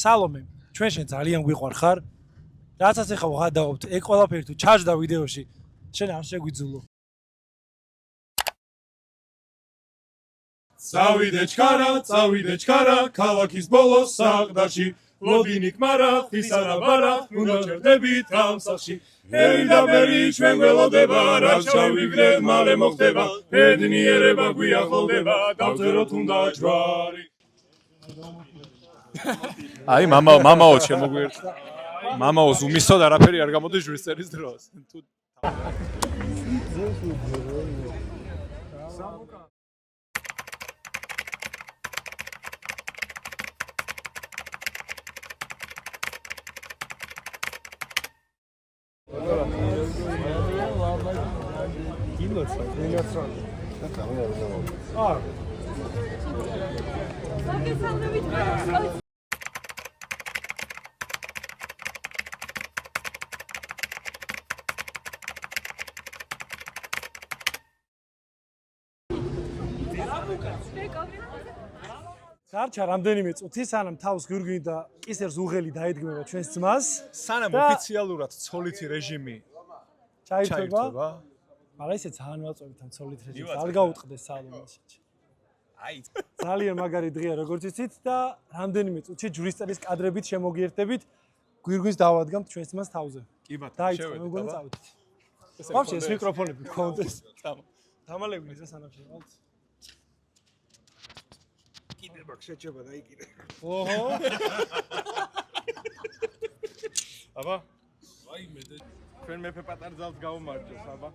სალომე, ჩვენ შენ ძალიან გვიყვარ ხარ. რაცაც ახლა ვღადაობთ, ეგ ყველაფერი თუ ჩაჯდა ვიდეოში, შენ არ შეგვიძულო. წავიდე ჩქარა, ქალაქის ბოლოს საყდარში. ლოდინი კმარა, ხისარაბარა, უნდა ჯერდებით ამსახში. ერი და ბერი ჩვენ გველოდება, რაც ჩავიგდეთ, მალე მოხდება. ბედნიერება გვიახლოვდება, დავწეროთ უნდა ჯვარი. აი, მამაო შემოგვიერთდა. მამაო ზუმისო და არაფერი არ გამოდის ჟურნალისტის დროს. Გარჩა რამდენიმე წუთი, სანამ თავს გურგინი და კისერს უღელი დაედგმება ჩვენს ძმას. სანამ ოფიციალურად ცოლითი რეჟიმი ჩაირთვება. მაგრამ ისე ძალიან ვაწვევით ამ ცოლით რეჟიმს. არ გაუტყდეს სალომეს. აი, ძალიან მაგარი დღეა როგორც იცით და რამდენიმე წუთში ჯურისტების კადრებით შემოგიერთებით გვირგვინს დავადგამთ ჩვენს ძმას თავზე. კი ბატონო, დაიწყო, მეგონი წავიდეთ. ვაფშე ეს მიკროფონები გქონდეს. დამალებული ეს სანამ შევალთ. კიდე მაგ შეჭება და იყიდე. ოჰო. აბა. ვაიმე და ჩვენ მეფე პატარ ძალს გავუმარჯოს, აბა.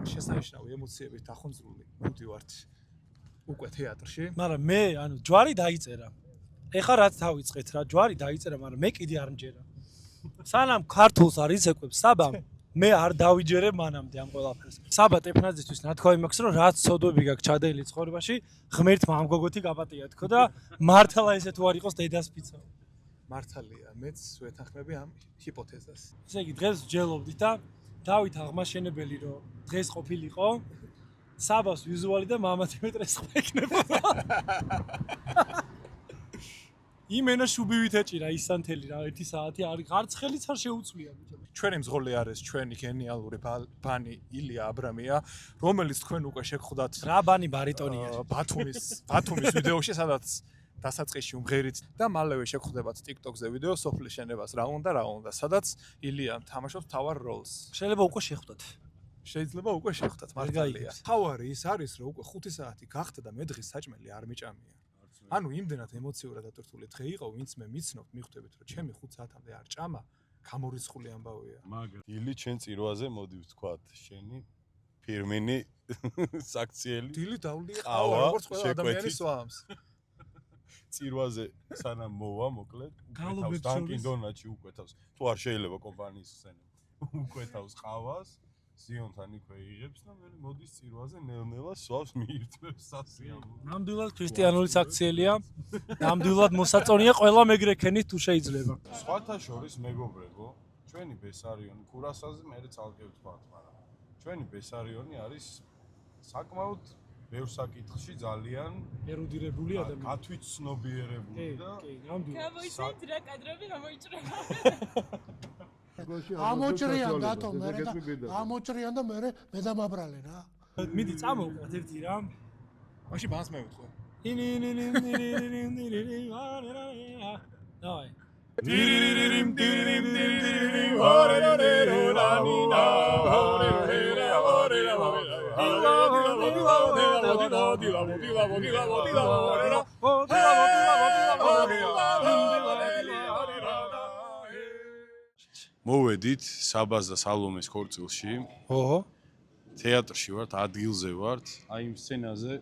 შესანიშნავი ემოციებით დახონძრული მივდივართ უკვე თეატრში. მაგრამ მე, ანუ ჯვარი დაიწერა. ეხლა რაც დავიწყეთ რა, ჯვარი დაიწერა, მაგრამ მე კიდე არ მჯერა. სანამ ქართულს არ იცეკვებს საბამ, მე არ დავიჯერებ მანამდე ამ ყველაფერს. საბა ტეფნაძისთვის ნათქვამი მაქვს, რომ რაც ცოდვები გაქვს ჩადენილი ცხოვრებაში, ღმერთმა ამ გოგოთი გაპატია თქო და მართლა ესე თუ არ იყოს დედას ფიცო. მართალია, მეც ვეთანხმები ამ ჰიპოთეზას. ესე იგი დღეს ვჯელობდით და დავით აღმაშენებელი რომ დღეს ყოფილიყო საბას ვიზუალი და მამათი მეტრეს ხვეკნებოდა. იმენა შუბივით ეჭირა ისანთელი რა 1 საათი არც ხელიც არ შეუცვლია ბიჭო. ჩვენი მძღოლი არის ჩვენი გენიალური ბანი ილია აბრამია, რომელიც თქვენ უკვე შეგხვდათ რა ბანი ბარიტონია. ბათუმის ვიდეოში, სადაც დასაწყისში უმღერით და მალევე შეგხვდებათ TikTok-ზე ვიდეო სოფლის შენებას რა უნდა, სადაც ილია თამაშობს თავარ როლს. შეიძლება უკვე შეხვდათ. შეიძლება უკვე შეხვდათ, მართალია. თავარი ის არის, რომ უკვე 5 საათი გახდა და მე დღის საჭმელი არ მიჭამია. ანუ იმდენად ემოციურად ატვირთული დღე იყო, ვინც მე მიცნობთ, მიხვდებით, რომ ჩემი 5 საათამდე არ ჭამა, გამორიცხული ამბავია. ილი ჩვენ წირვაზე მოდი ვთქვათ, შენი ფირმინი საქციელი. ილი დავლია ყავა, როგორც ყველა ადამიანის სვამს. წირვაზე სანამ მოვა, მოკლედ, გალობებს დანკინ დონატში უკვეთავს. თუ არ შეიძლება კომპანიის ხსენა. უკვეთავს ყავას, ზიონთან იქვე იღებს და მე მოდის წირვაზე ნელ-ნელა სვავს მიირთმევს სასიამოვნო. ნამდვილად ქრისტიანული საქციელია. ნამდვილად მოსაწონია ყველა მეგრექენით თუ შეიძლება. სხვათა შორის მეგობრებო, ჩვენი ბესარიონი კურასაზე მეც ალკევ თქვათ, მაგრამ ჩვენი ბესარიონი არის საკმაოდ ბევრ საკითხში ძალიან ერუდირებული ადამიანი. გათვითცნობიერებული და კი, ნამდვილად. გამოიჩინეთ რა კადრები გამოიჭრება. ამოჭრიან დათო მე ამოჭრიან და მე დამაბრალე რა. მიდი წამოვყოთ ერთი რამ. მაშინ ბანს მევთხო. დავაი. მოვედით საბას და სალომეს ქორწილში. ოჰო. თეატრში ვართ, ადგილზე ვართ. აი იმ სცენაზე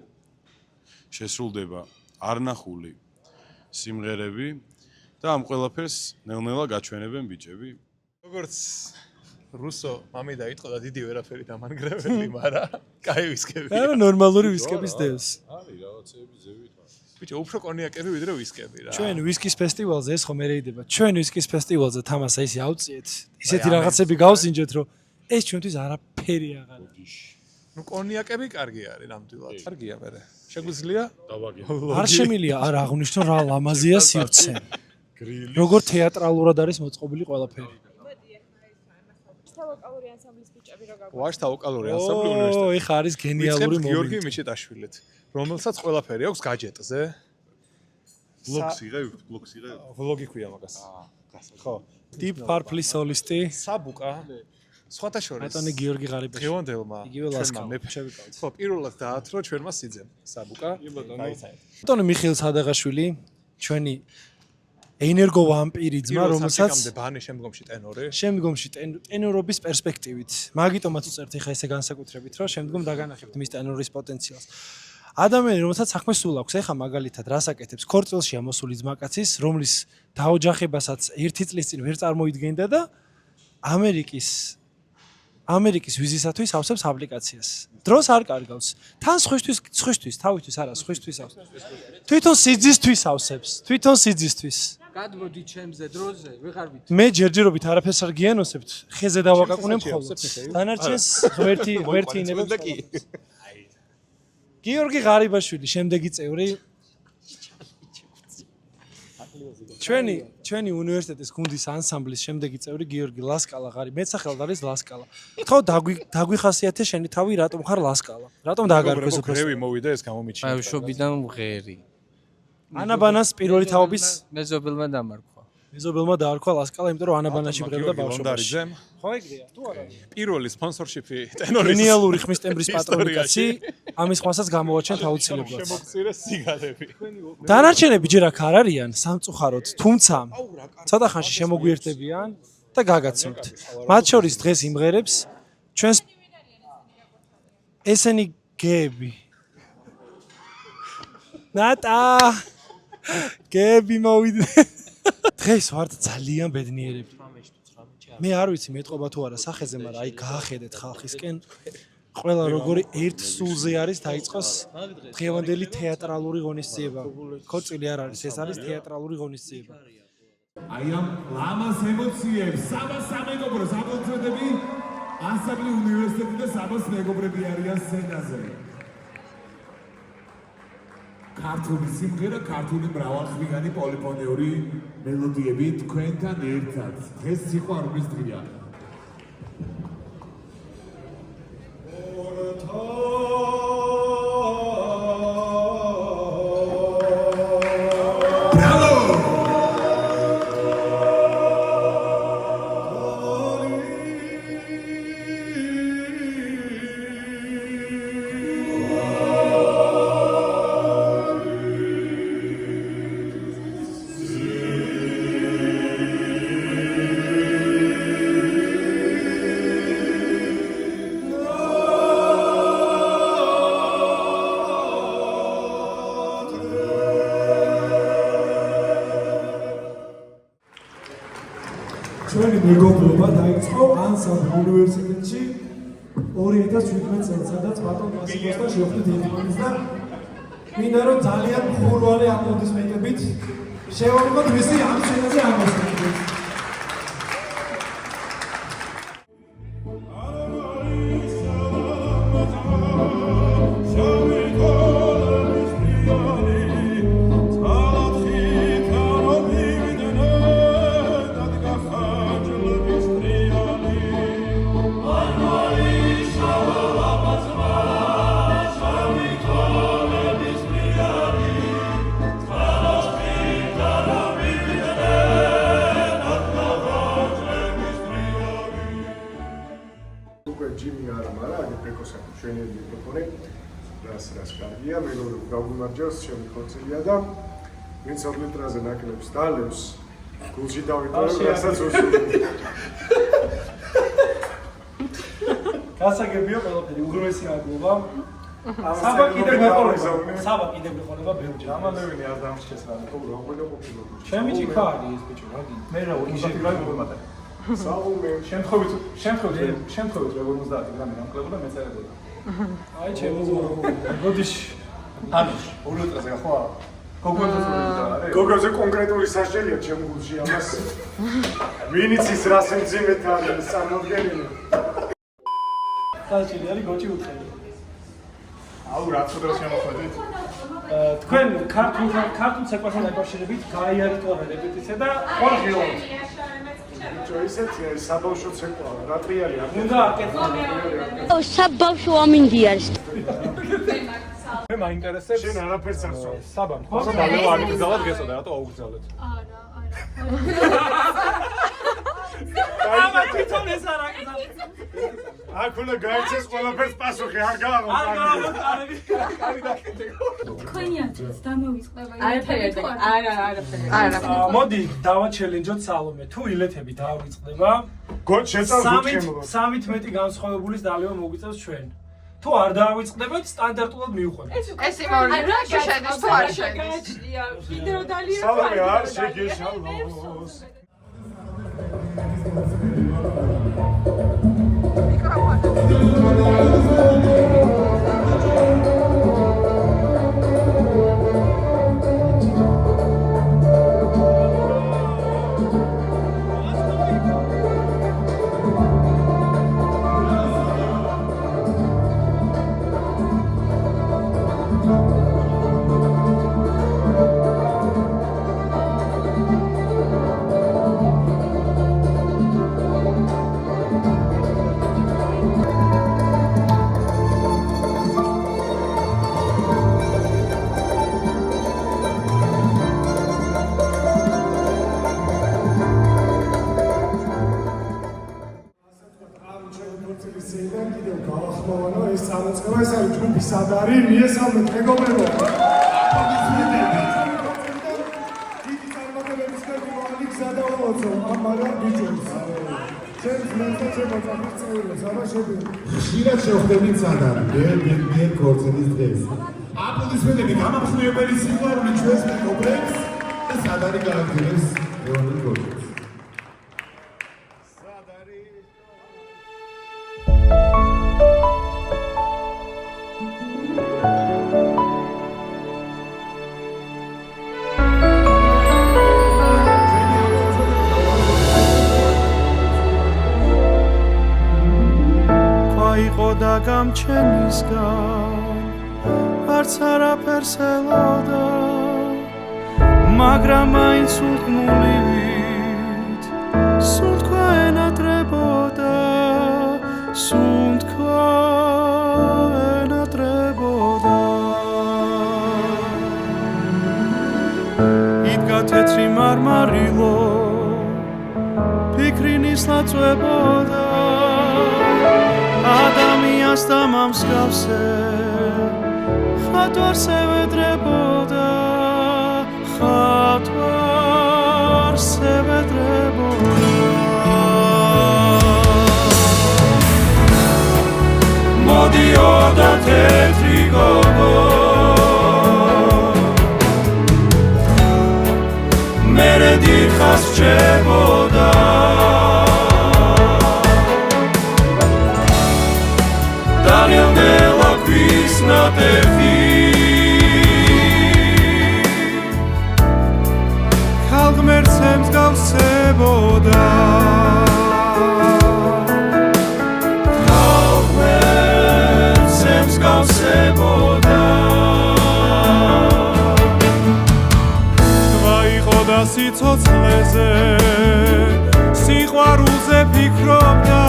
შესრულდება არნახული სიმღერები და ამ ყველაფერს ნელ-ნელა გაჩვენებენ ბიჭები. როგორც რუსო მამი დაიწყო და დიდი ვერაფერი დამანგრეველი, მაგრამ კაი ვისკები. რა ნორმალური ვისკების დევს. არის რაღაცეები ზევით. ბიჭო, უფრო კონიაკები ვიდრე ვისკები რა. ჩვენ ვისკის ფესტივალზე ეს ხომ ერეიდება. ჩვენ ვისკის ფესტივალზე თამასა ისე ავწიეთ. ისეთი რაღაცები გავსინჯეთ, რომ ეს ჩვენთვის არაფერი აღარ არის. ნუ კონიაკები კარგი არის ნამდვილად. კარგია მე. შეგვიძლია? დავაგებ. არ შემილია არ აღნიშნო რა ლამაზია სივრცე. როგორ თეატრალურად არის მოწყობილი ყველაფერი. ვოკალური ანსამბლის ბიჭები რა გაგვაქვს? ვაშთა ვოკალური ანსამბლი უნივერსიტეტი. ო, ეხა არის გენიალური გიორგი მომენტი. მიჩიტაშვილით, რომელსაც ყველაფერი აქვს გაჯეტზე. ბლოგს იღებთ, ბლოგს იღებთ. ვლოგი ქვია მაგას. ხო. Deep Purple-ის სოლისტი. საბუკა. სხვათა შორის. ბატონი გიორგი ღარიბაშვილი. დღევანდელმა იგივე ლასკა შევიკავთ. ხო, პირველად დაათრო ჩვენმა სიძემ საბუკა. ბატონი მიხეილ სადაღაშვილი, ჩვენი ენერგო ვამპირი ძმა, რომელსაც ბანი შემდგომში ტენორი. შემდგომში ტენორობის პერსპექტივით. მაგიტომაც უწერთ ეხა ესე განსაკუთრებით, რომ შემდგომ დაგანახებთ მის ტენორის პოტენციალს. ადამიანი, რომელსაც საქმე სულ აქვს, ეხა მაგალითად რას აკეთებს? ქორწილში ამოსული ძმაკაცის, რომლის დაოჯახებასაც 1 წლის წინ ვერ წარმოიდგენდა და ამერიკის ვიზისათვის ავსებს აპლიკაციას. დროს არ კარგავს. თან სხვისთვის, თავისთვის არა, სხვისთვის ავსებს. თვითონ სიძისთვის ავსებს, თვითონ სიძისთვის. გადმოდი ჩემზე დროზე, ვეღარ ვიცი. მე ჯერჯერობით არაფერს არ გიანოსებთ, ხეზე დავაკაკუნე მხოლოდ. დანარჩენს ღმერთი ინებებს და კი. გიორგი ღარიბაშვილი, შემდეგი წევრი. ჩვენი უნივერსიტეტის გუნდის ანსამბლის შემდეგი წევრი გიორგი ლასკალა ღარიბ. მეცახელად არის ლასკალა. ხო, დაგვიხასიათე შენი თავი, რატომ ხარ ლასკალა? რატომ დააგარქვეს უფრო? გრევი მოვიდა ეს გამომიჩინა. ბავშვობიდან მღერი. ანაბანას პირველი თაობის მეზობელმა დამარქვა. მეზობელმა დაარქვა ლასკალა, იმიტომ რომ ანაბანაში ბრევდა ბავშვობაში. ლონდარიძემ. ხო ეგრეა, თუ არა? პირველი სპონსორშიპი ტენორის. გენიალური ხმის ტემბრის პატრონიკაცი, ამის ხვასაც გამოვაჩენთ აუცილებლად. შემოგწირე სიგარები. დანარჩენები ჯერ აქ არ არიან სამწუხაროდ, თუმცა ცოტა ხანში შემოგვიერთდებიან და გაგაცნობთ. მათ შორის დღეს იმღერებს ჩვენს ესენი გები. ნატა გები მოვიდნენ. დღეს ვართ ძალიან ბედნიერები. მე არ ვიცი მეტყობა თუ არა სახეზე, მაგრამ აი გაახედეთ ხალხისკენ ყველა როგორი ერთ სულზე არის დაიწყოს დღევანდელი თეატრალური ღონისძიება. ქორწილი არ არის, ეს არის თეატრალური ღონისძიება. აი ამ ლამაზ ემოციებს საბას სამეგობროს აბოლწრედები ანსამბლი უნივერსიტეტი და საბას მეგობრები არიან სცენაზე. ქართული სიმღერა, ქართული მრავალხმიანი პოლიფონიური მელოდიები თქვენთან ერთად. ეს სიყვარულის დღეა. ჩვენი მეგობრობა დაიწყო ანსამბლ უნივერსიტეტში 2017 წელს, სადაც ბატონ ვასილოვსთან შევხვდით ერთმანეთს და მინდა რომ ძალიან მხურვალე აპლოდისმენტებით შევარდოთ მისი ამ სცენაზე ამოსვლა. ჯიმი არა, მაგრამ აგეპეკოსა ჩვენი მიკროფონი რას კარგია, მეგობრებო, გაგვიმარჯოს, ჩემი ქორწილია და ვინც ორკესტრაზე ნაკლებს დალევს, გულში დავიტოვე, რასაც უსურვებ. გასაგებია ყველაფერი, უღრმესი აგლობა. საბა კიდე მეყოლება ბევრჯერ. ამანდევინი არ დამრჩეს რა. ჩემი ჭიქა არის ეს ბიჭო, რა გინდა? მე რა უშენ რა მოგმატე. საუბე შემთხვევით 50 გრამი გამკლებოდა მეწერებოდა. აი ჩემი ზომა. გოდიში. ანუ 2 ლიტრზე ხო? გოგოზე კონკრეტული სასჯელია ჩემ გულში ამას. ვინიც ის რას მძიმედ არის წარმოდგენილი. საჭირი არის გოჭი უთხელი. აუ რა ცუდას შემოხვედით? თქვენ ქართულ ცეკვასთან დაკავშირებით გაიარეთ ყველა რეპეტიცია და ყველა ღილავთ. ბიჭო, ისეთ საბავშვო ცეკვა, რა ტრიალი არ უნდა აკეთო. საბავშვო ამინდიარს. მე მაინტერესებს შენ არაფერს არ სწავლობ. საბამ, ხო დალევა არ იგზავნათ გესოდა, რატო აუგზავნეთ? ამა თვითონ ეს არ აკეთებ. აქ უნდა გაიცეს ყველაფერს პასუხი, არ გააღო. თქვენია დამოვიწყდება. არა. მოდი დავაჩელენჯოთ სალომე. თუ ილეთები დავიწყდება, გოჩ შეწავს უთხემლო. 13 განსხვავებულის დალევა მოგვიწევს ჩვენ. თუ არ დავიწყდებთ, სტანდარტულად მივხვდებით. ეს იმავე შედის თუ არ შედის. კიდე რო დალია. სალომე არ შეგეშალოს. სადარი მიესალმეთ მეგობრებო. დიდი წარმატებებისკენ მოგიგზა და უოცო ამ მაგარ ბიჭებს. ჩემს მეზობლებს წევრებს აბაშები. ხშირად შევხვდებით სადარი, მე ქორწილის დღეს. აპლოდისმენტები გამახსნევებელი სიყვარული ჩვენს მეგობრებს და სადარი გააგზავნეს ეონი ქორწილს. და გამჩენისგან არც არაფერს ელოდა მაგრამ მაინც სულთმულივით სუნთქვა ენატრებოდა სუნთქვა ენატრებოდა იდგა თეთრი მარმარილო ფიქრი ნისლაწვებოდა ადამიანს და მომსგავსე ხატვარს ევედრებოდა ხატვარს ევედრებოდა მოდიოდა თეთრი გოგო მერე დიდხანს რჩებოდა Daniela Quisna tefi Kalgmercems gavseboda Kalgmercems gavseboda Tvaikoda sitsotsleze Siqvaruze fikrobda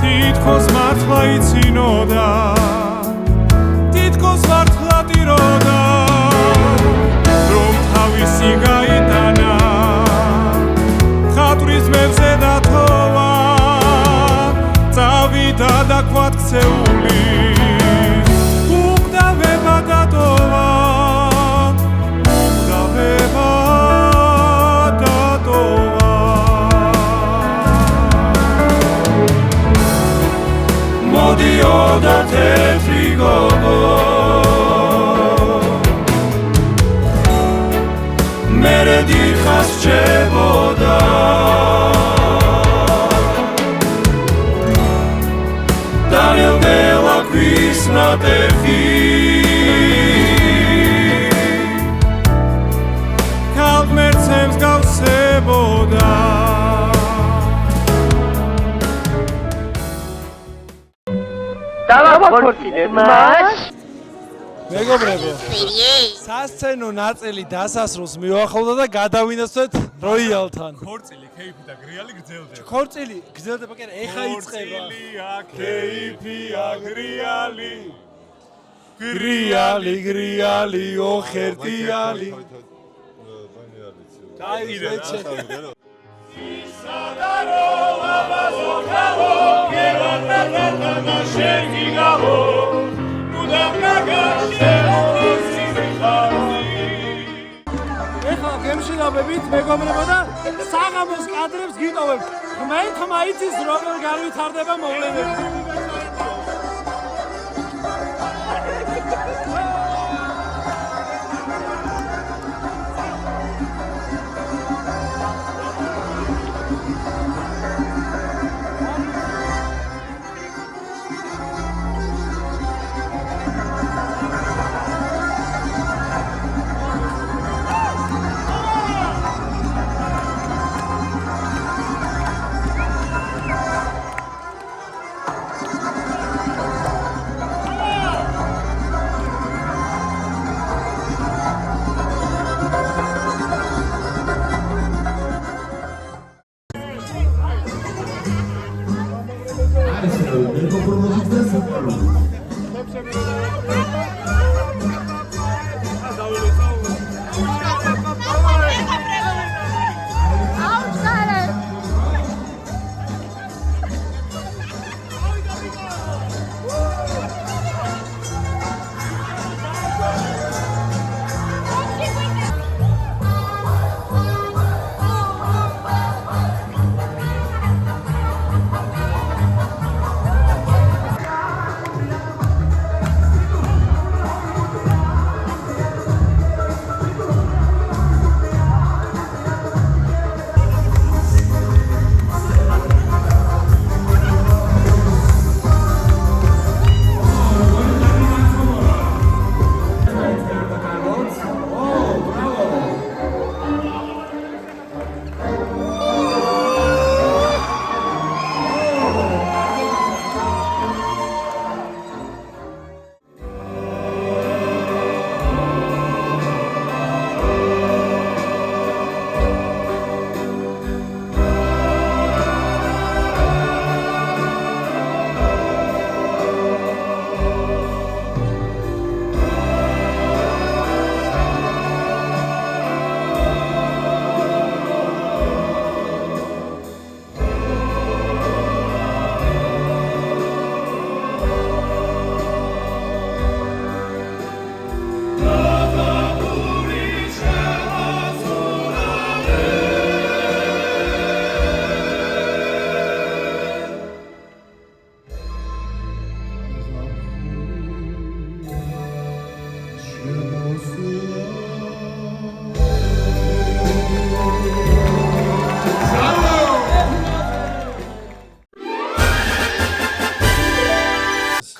თითქოს მართლა იცინოდა თითქოს მართლა ტიროდა რომ თავისი გაიტანა ხატვრის მებზე დათოვა წავიდა და ქვათქცეული უკდავება დატოვა უკდავება ყოფილიყოდა თეთრი გოგო მერე დიდხანს რჩებოდა დანელდელა ქვის ნატეხი ქალღმერთს გავსებოდა მეგობრებო, სასცენო ნაწილი დასასრულს მივახავდა და გადავინაცვლეთ როიალთან. ქორწილი, ქეიფი და გრიალი გრძელდება. ქორწილი გრძელდება, კი არა, ეხა იწყება. ქორწილია, ქეიფია, გრიალი. გრიალი, ოხერტიალი. აი, რეჩე. სადარო, აბაზო, ხალო, გერატატატა, შერგი გალო. ეხლა გემშილობებით მეგობრებო და საღამოს კადრებს გიტოვებ. ხმა იცის როგორ განვითარდება მოვლენები.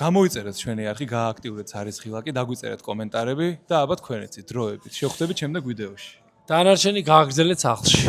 გამოიწერეთ ჩვენი არხი, გააქტიურეთ ხარისხილაკი, დაგვიწერეთ კომენტარები და აბა თქვენიც დროებით. შევხვდებით შემდეგ ვიდეოში. დანარჩენი გააგრძელეთ სახლში.